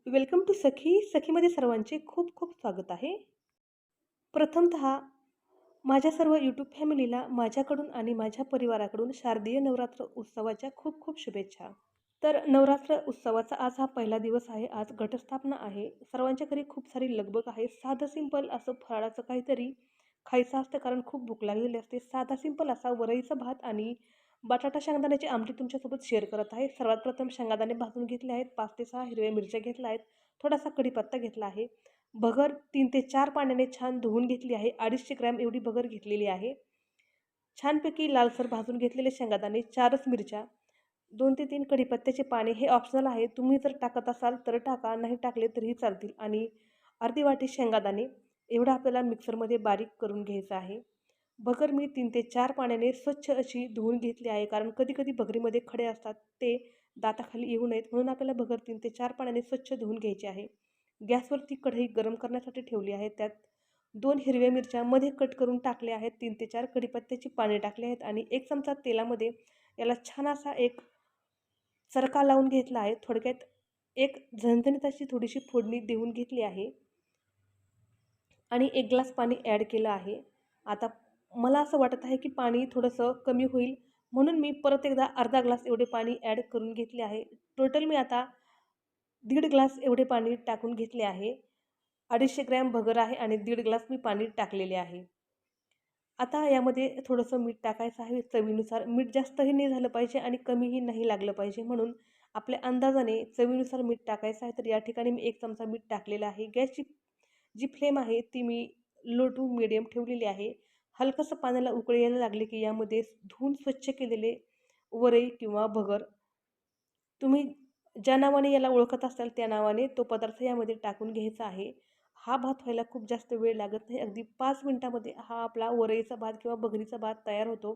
Welcome to सखीमध्ये सर्वांचे खूप खूप स्वागत आहे. प्रथमतः माझ्या सर्व यूट्यूब फॅमिलीला माझ्याकडून आणि माझ्या परिवाराकडून शारदीय नवरात्र उत्सवाच्या खूप खूप शुभेच्छा. तर नवरात्र उत्सवाचा आज हा पहिला दिवस आहे. आज घटस्थापना आहे. सर्वांच्या घरी खूप सारी लगबग आहे. साधं सिंपल असं फराळाचं काहीतरी खायचं असतं, कारण खूप भूक लागलेली असते. साधा सिंपल असा वरईचा भात आणि बटाटा शेंगदाण्याची आमटी तुमच्यासोबत शेअर करत आहे. सर्वात प्रथम शेंगदाणे भाजून घेतले आहेत. 5 ते 6 हिरव्या मिरच्या घेतल्या आहेत. थोडासा कढीपत्ता घेतला आहे. भगर 3 ते 4 पाण्याने छान धुवून घेतली आहे. 250 ग्रॅम एवढी भगर घेतलेली आहे. छानपैकी लालसर भाजून घेतलेले शेंगदाणे, 4च मिरच्या, 2 ते 3 कढीपत्त्याचे पाने. हे ऑप्शनल आहे. तुम्ही जर टाकत असाल तर टाका, नाही टाकले तरीही चालतील. आणि अर्धी वाटी शेंगदाणे एवढं आपल्याला मिक्सरमध्ये बारीक करून घ्यायचं आहे. भगर मी 3 ते 4 पाण्याने स्वच्छ अशी धुवून घेतली आहे, कारण कधी-कधी भगरीमध्ये खडे असतात, ते दाताखाली येऊ नयेत म्हणून आपल्याला भगर 3 ते 4 पाण्याने स्वच्छ धुवून घ्यायची आहे. गॅसवरती कढई गरम करण्यासाठी ठेवली आहे. त्यात 2 हिरव्या मिरच्या मध्ये कट करून टाकल्या आहेत. 3 ते 4 कढीपत्त्याची पाने टाकली आहेत आणि 1 चमचा तेलामध्ये याला छान असा एक चरका लावून घेतला आहे. थोडक्यात एक झणझणीत अशी थोडीशी फोडणी देऊन घेतली आहे आणि 1 ग्लास पाणी ॲड केलं आहे. आता मला असं वाटत आहे की पाणी थोडंसं कमी होईल, म्हणून मी परत एकदा अर्धा ग्लास एवढे पाणी ॲड करून घेतले आहे. टोटल मी आता 1.5 ग्लास एवढे पाणी टाकून घेतले आहे. 250 ग्रॅम भगर आहे आणि 1.5 ग्लास मी पाणी टाकलेले आहे. आता यामध्ये थोडंसं मीठ टाकायचं आहे चवीनुसार. मीठ जास्तही नाही झालं पाहिजे आणि कमीही नाही लागलं पाहिजे, म्हणून आपल्या अंदाजाने चवीनुसार मीठ टाकायचं आहे. तर या ठिकाणी मी 1 चमचा मीठ टाकलेलं आहे. गॅसची जी फ्लेम आहे ती मी लो टू मीडियम ठेवलेली आहे. हलकंसं पाण्याला उकळी यायला लागले की यामध्ये धुवून स्वच्छ केलेले वरई किंवा भगर, तुम्ही ज्या नावाने याला ओळखत असाल त्या नावाने तो पदार्थ यामध्ये टाकून घ्यायचा आहे. हा भात व्हायला खूप जास्त वेळ लागत नाही. अगदी 5 मिनिटामध्ये हा आपला वरईचा भात किंवा भगरीचा भात तयार होतो.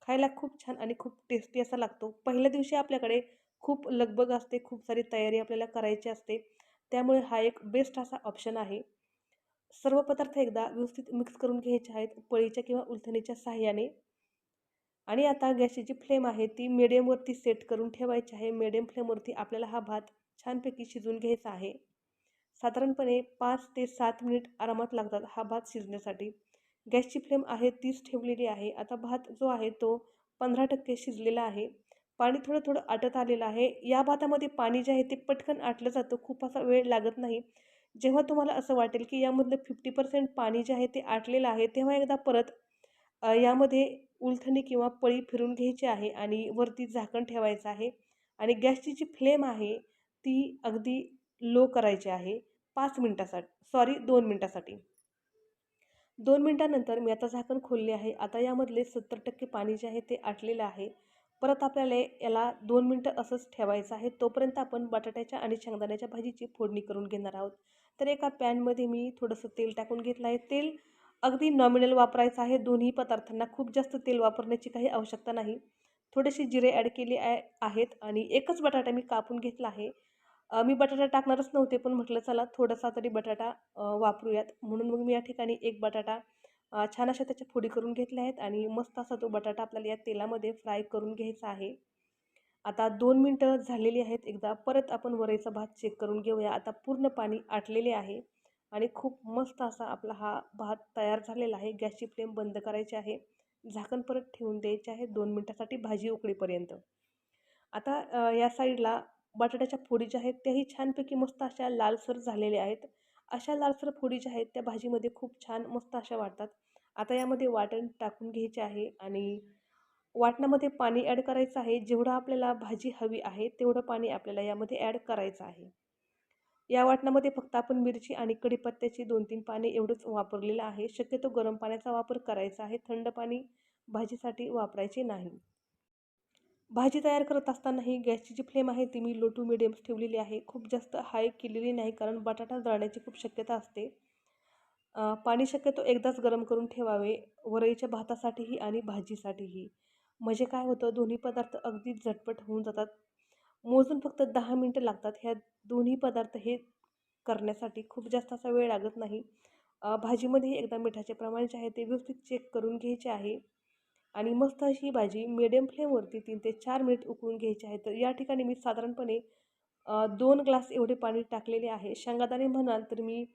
खायला खूप छान आणि खूप टेस्टी असा लागतो. पहिल्या दिवशी आपल्याकडे खूप लगबग असते, खूप सारी तयारी आपल्याला करायची असते. त्यामुळे हा एक बेस्ट असा ऑप्शन आहे. सर्व पदार्थ एकदा व्यवस्थित मिक्स करून घ्यायचे आहेत पळीच्या किंवा उलथणीच्या सहाय्याने. आणि आता गॅसची जी फ्लेम आहे ती मिडियमवरती सेट करून ठेवायची आहे. मिडियम फ्लेमवरती आपल्याला हा भात छानपैकी शिजवून घ्यायचा आहे. साधारणपणे 5 ते 7 मिनिट आरामात लागतात हा भात शिजण्यासाठी. गॅसची फ्लेम आहे तीच ठेवलेली आहे. आता भात जो आहे तो 15% शिजलेला आहे. पाणी थोडं थोडं आटत आलेलं आहे. या भातामध्ये पाणी जे आहे ते पटकन आटलं जातं, खूप असा वेळ लागत नाही. जेव्हा तुम्हाला असं वाटेल की यामधलं 50% पाणी जे आहे ते आटलेलं आहे, तेव्हा एकदा परत यामध्ये उलथणी किंवा पळी फिरून घ्यायची आहे आणि वरती झाकण ठेवायचं आहे आणि गॅसची जी फ्लेम आहे ती अगदी लो करायची आहे 5 मिनिटासाठी, सॉरी 2 मिनिटासाठी. 2 मिनिटानंतर मी आता झाकण खोलले आहे. आता यामधले 70% पाणी जे आहे ते आटलेलं आहे. परत आपल्याला याला 2 मिनिटं असंच ठेवायचं आहे. तोपर्यंत आपण बटाट्याच्या आणि शेंगदाण्याच्या भाजीची फोडणी करून घेणार आहोत. तर एका पॅनमध्ये मी थोडंसं तेल टाकून घेतलं आहे. तेल अगदी नॉमिनल वापरायचं आहे. दोन्ही पदार्थांना खूप जास्त तेल वापरण्याची काही आवश्यकता नाही. थोडेसे जिरे ॲड केले आहेत आणि एकच बटाटा मी कापून घेतला आहे. मी बटाटा टाकणारच नव्हते, पण म्हटलं चला थोडासा तरी बटाटा वापरूयात. म्हणून मग मी या ठिकाणी एक बटाटा छान अशा त्याच्या फोडी करून घेतल्या आहेत आणि मस्त असा तो बटाटा आपल्याला या तेलामध्ये फ्राय करून घ्यायचा आहे. आता 2 मिनिटं झालेली आहेत. एकदा परत आपण वरईचा भात चेक करून घेऊया. आता पूर्ण पाणी आटलेले आहे आणि खूप मस्त असा आपला हा भात तयार झालेला आहे. गॅसची फ्लेम बंद करायची आहे. झाकण परत ठेवून द्यायचे आहे 2 मिनिटासाठी भाजी उकळीपर्यंत. आता या साईडला बटाट्याच्या फोडी ज्या आहेत त्याही छानपैकी मस्त अशा लालसर झालेल्या आहेत. अशा लालसर फोडी ज्या आहेत त्या भाजीमध्ये खूप छान मस्त अशा वाटतात. आता यामध्ये वाटण टाकून घ्यायचे आहे आणि वाटणामध्ये पाणी ॲड करायचं आहे. जेवढं आपल्याला भाजी हवी आहे तेवढं पाणी आपल्याला यामध्ये ॲड करायचं आहे. या वाटणामध्ये फक्त आपण मिरची आणि कढीपत्त्याची 2-3 पाने एवढंच वापरलेलं आहे. शक्यतो गरम पाण्याचा वापर करायचा आहे. थंड पाणी भाजीसाठी वापरायचे नाही. भाजी तयार करत असतानाही गॅसची जी फ्लेम आहे ती मी लो टू मिडियम्स ठेवलेली आहे. खूप जास्त हाय केलेली नाही, कारण बटाटा जळण्याची खूप शक्यता असते. पाणी शक्यतो एकदाच गरम करून ठेवावे, वरईच्या भातासाठीही आणि भाजीसाठीही. म्हणजे काय होतं, दोन्ही पदार्थ अगदी झटपट होऊन जातात. मोजून फक्त 10 मिनिटं लागतात ह्या दोन्ही पदार्थ हे करण्यासाठी. खूप जास्त असा वेळ लागत नाही. भाजीमध्येही एकदा मिठाचे प्रमाण जे आहे ते व्यवस्थित चेक करून घ्यायचे आहे आणि मस्त अशी भाजी मिडियम फ्लेमवरती 3 ते 4 मिनिट उकळून घ्यायची आहे. तर या ठिकाणी मी साधारणपणे 2 ग्लास एवढे पाणी टाकलेले आहे. शेंगादाणे म्हणाल तर मी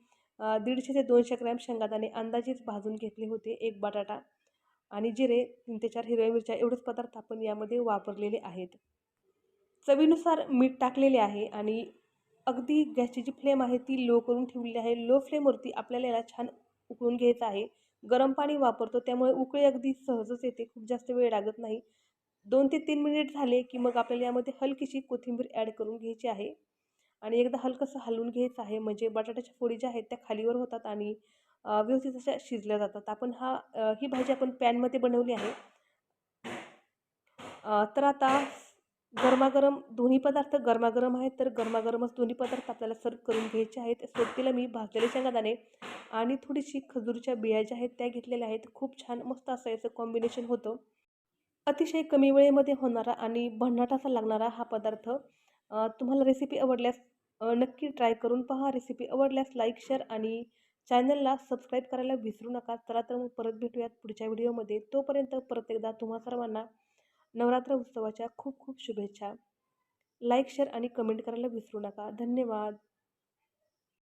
150 ते 200 ग्रॅम शेंगादाणे अंदाजेच भाजून घेतले होते. 1 बटाटा आणि जिरे 3 ते 4 हिरव्या मिरच्या एवढेच पदार्थ आपण यामध्ये वापरलेले आहेत. चवीनुसार मीठ टाकलेले आहे आणि अगदी गॅसची जी फ्लेम आहे ती लो करून ठेवलेली आहे. लो फ्लेमवरती आपल्याला याला छान उकळून घ्यायचं आहे. गरम पाणी वापरतो त्यामुळे उकळी अगदी सहजच येते. खूप जास्त वेळ लागत नाही. 2 ते 3 मिनिट झाले की मग आपल्याला यामध्ये हलकीशी कोथिंबीर ॲड करून घ्यायची आहे आणि एकदा हलकंसं हलवून घ्यायचं आहे. म्हणजे बटाट्याच्या फोडी ज्या आहेत त्या खालीवर होतात आणि व्यवस्थित अशा शिजल्या जातात. ही भाजी आपण पॅनमध्ये बनवली आहे. तर आता गरमागरम दोन्ही पदार्थ गरमागरम आहेत, तर गरमागरमच दोन्ही पदार्थ आपल्याला सर्व्ह करून घ्यायचे आहेत. सोबतीला मी भाजलेले शेंगादाणे आणि थोडीशी खजूरच्या बिया ज्या आहेत त्या घेतलेल्या आहेत. खूप छान मस्त असं याचं कॉम्बिनेशन होतं. अतिशय कमी वेळेमध्ये होणारा आणि भन्नाट असा लागणारा हा पदार्थ तुम्हाला रेसिपी आवडल्यास नक्की ट्राय करून पहा. रेसिपी आवडल्यास लाईक, शेअर आणि चॅनलला सबस्क्राईब करायला विसरू नका. चला तर मग परत भेटूयात पुढच्या व्हिडिओमध्ये. तोपर्यंत परत एकदा तुम्हा सर्वांना नवरात्र उत्सवाच्या खूप खूप शुभेच्छा. लाईक, शेअर आणि कमेंट करायला विसरू नका. धन्यवाद.